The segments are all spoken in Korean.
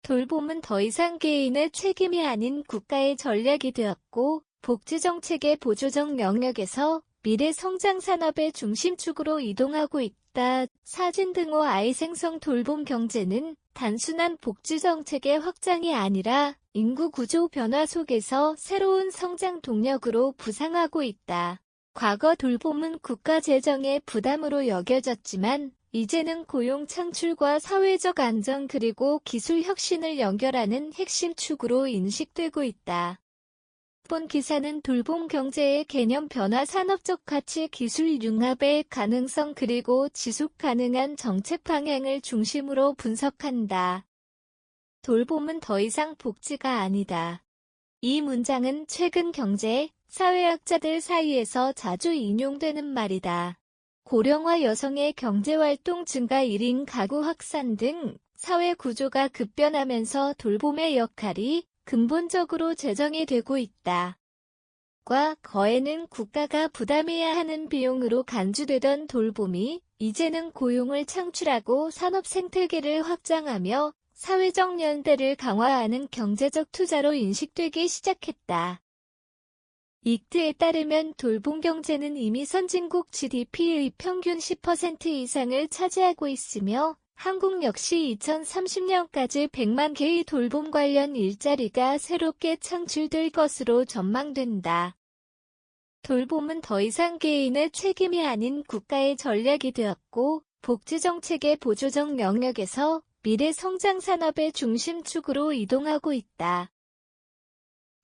돌봄은 더 이상 개인의 책임이 아닌 국가의 전략이 되었고, 복지정책의 보조적 영역에서 미래 성장 산업의 중심축으로 이동하고 있다. 사진 등호 아이 생성 돌봄 경제는 단순한 복지정책의 확장이 아니라 인구 구조 변화 속에서 새로운 성장 동력으로 부상하고 있다. 과거 돌봄은 국가 재정의 부담으로 여겨졌지만 이제는 고용 창출과 사회적 안정 그리고 기술 혁신을 연결하는 핵심 축으로 인식되고 있다. 이번 기사는 돌봄 경제의 개념 변화, 산업적 가치, 기술 융합의 가능성 그리고 지속 가능한 정책 방향을 중심으로 분석한다. 돌봄은 더 이상 복지가 아니다. 이 문장은 최근 경제, 사회학자들 사이에서 자주 인용되는 말이다. 고령화 여성의 경제활동 증가 1인 가구 확산 등 사회 구조가 급변하면서 돌봄의 역할이 근본적으로 재정이 되고 있다. 과 거에는 국가가 부담해야 하는 비용으로 간주되던 돌봄이 이제는 고용을 창출하고 산업 생태계를 확장하며 사회적 연대를 강화하는 경제적 투자로 인식되기 시작했다. 익트에 따르면 돌봄 경제는 이미 선진국 GDP의 평균 10% 이상을 차지하고 있으며 한국 역시 2030년까지 100만 개의 돌봄 관련 일자리가 새롭게 창출될 것으로 전망된다. 돌봄은 더 이상 개인의 책임이 아닌 국가의 전략이 되었고, 복지정책의 보조적 영역에서 미래 성장 산업의 중심축으로 이동하고 있다.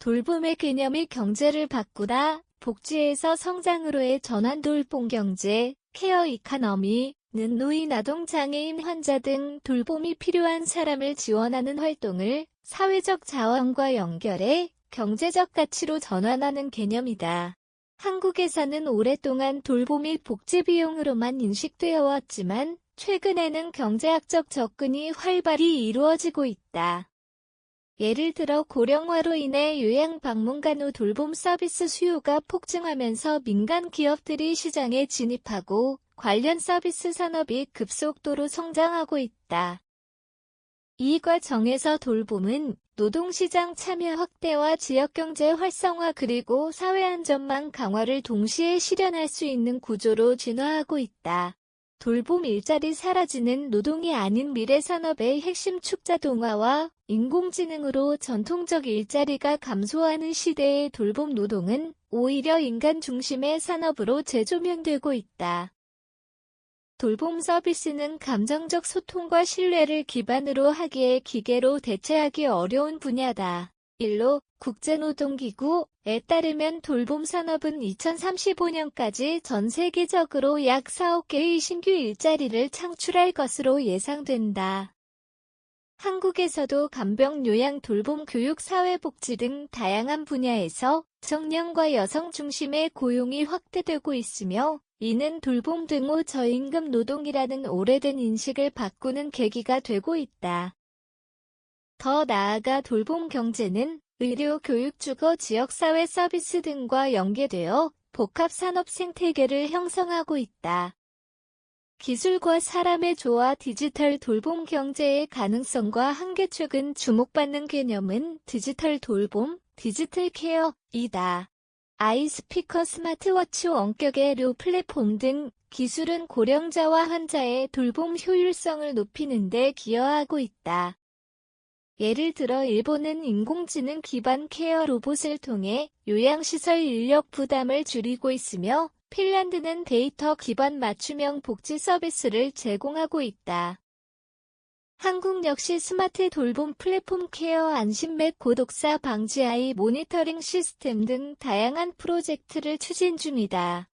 돌봄의 개념이 경제를 바꾸다, 복지에서 성장으로의 전환. 돌봄 경제, 케어 이코노미 는 노인, 아동, 장애인, 환자 등 돌봄이 필요한 사람을 지원하는 활동을 사회적 자원과 연결해 경제적 가치로 전환하는 개념이다. 한국에서는 오랫동안 돌봄이 복지 비용으로만 인식되어 왔지만 최근에는 경제학적 접근이 활발히 이루어지고 있다. 예를 들어 고령화로 인해 요양 방문 간호 돌봄 서비스 수요가 폭증하면서 민간 기업들이 시장에 진입하고 관련 서비스 산업이 급속도로 성장하고 있다. 이 과정에서 돌봄은 노동시장 참여 확대와 지역경제 활성화 그리고 사회안전망 강화를 동시에 실현할 수 있는 구조로 진화하고 있다. 돌봄 일자리 사라지는 노동이 아닌 미래 산업의 핵심 축 자동화와 인공지능으로 전통적 일자리가 감소하는 시대의 돌봄 노동은 오히려 인간 중심의 산업으로 재조명되고 있다. 돌봄 서비스는 감정적 소통과 신뢰를 기반으로 하기에 기계로 대체하기 어려운 분야다. 일로 국제노동기구에 따르면 돌봄 산업은 2035년까지 전 세계적으로 약 4억 개의 신규 일자리를 창출할 것으로 예상된다. 한국에서도 간병, 요양, 돌봄, 교육, 사회복지 등 다양한 분야에서 청년과 여성 중심의 고용이 확대되고 있으며 이는 돌봄 등호 저임금 노동이라는 오래된 인식을 바꾸는 계기가 되고 있다. 더 나아가 돌봄 경제는 의료, 교육, 주거, 지역사회 서비스 등과 연계되어 복합산업 생태계를 형성하고 있다. 기술과 사람의 조화, 디지털 돌봄 경제의 가능성과 한계. 최근 주목받는 개념은 디지털 돌봄, 디지털 케어이다. 아이 스피커, 스마트워치, 원격의 의료 플랫폼 등 기술은 고령자와 환자의 돌봄 효율성을 높이는 데 기여하고 있다. 예를 들어 일본은 인공지능 기반 케어 로봇을 통해 요양시설 인력 부담을 줄이고 있으며 핀란드는 데이터 기반 맞춤형 복지 서비스를 제공하고 있다. 한국 역시 스마트 돌봄 플랫폼 케어 안심맵 고독사 방지 아이 모니터링 시스템 등 다양한 프로젝트를 추진 중이다.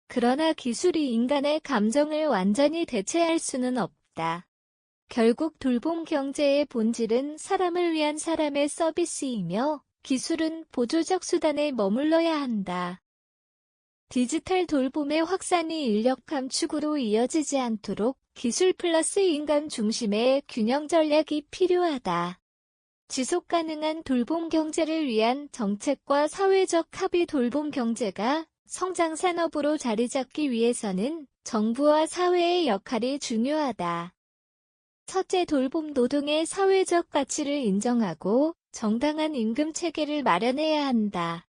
그러나 기술이 인간의 감정을 완전히 대체할 수는 없다. 결국 돌봄 경제의 본질은 사람을 위한 사람의 서비스이며 기술은 보조적 수단에 머물러야 한다. 디지털 돌봄의 확산이 인력 감축으로 이어지지 않도록 기술 플러스 인간 중심의 균형 전략이 필요하다. 지속 가능한 돌봄 경제를 위한 정책과 사회적 합의. 돌봄 경제가 성장 산업으로 자리 잡기 위해서는 정부와 사회의 역할이 중요하다. 첫째, 돌봄 노동의 사회적 가치를 인정하고 정당한 임금 체계를 마련해야 한다.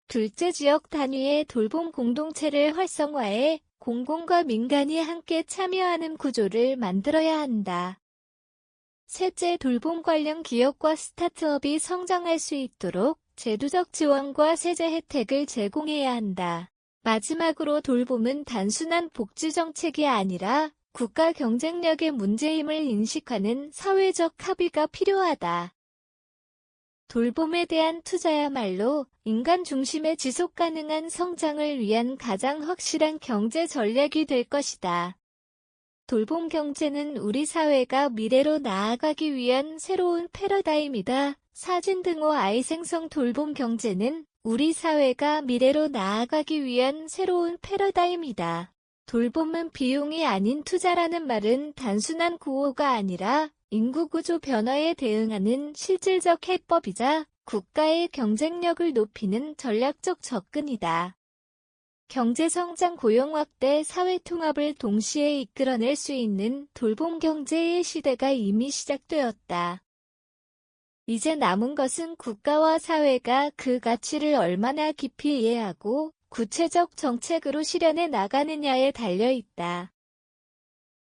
둘째, 지역 단위의 돌봄 공동체를 활성화해 공공과 민간이 함께 참여하는 구조를 만들어야 한다. 셋째, 돌봄 관련 기업과 스타트업이 성장할 수 있도록 제도적 지원과 세제 혜택을 제공해야 한다. 마지막으로 돌봄은 단순한 복지 정책이 아니라 국가 경쟁력의 문제임을 인식하는 사회적 합의가 필요하다. 돌봄에 대한 투자야말로 인간 중심의 지속 가능한 성장을 위한 가장 확실한 경제 전략이 될 것이다. 돌봄 경제는 우리 사회가 미래로 나아가기 위한 새로운 패러다임이다. 사진 등호 아이 생성 돌봄 경제는 우리 사회가 미래로 나아가기 위한 새로운 패러다임이다. 돌봄은 비용이 아닌 투자라는 말은 단순한 구호가 아니라 인구구조 변화에 대응하는 실질적 해법이자 국가의 경쟁력을 높이는 전략적 접근이다. 경제성장, 고용 확대, 사회통합을 동시에 이끌어낼 수 있는 돌봄 경제의 시대가 이미 시작되었다. 이제 남은 것은 국가와 사회가 그 가치를 얼마나 깊이 이해하고 구체적 정책으로 실현해 나가느냐에 달려 있다.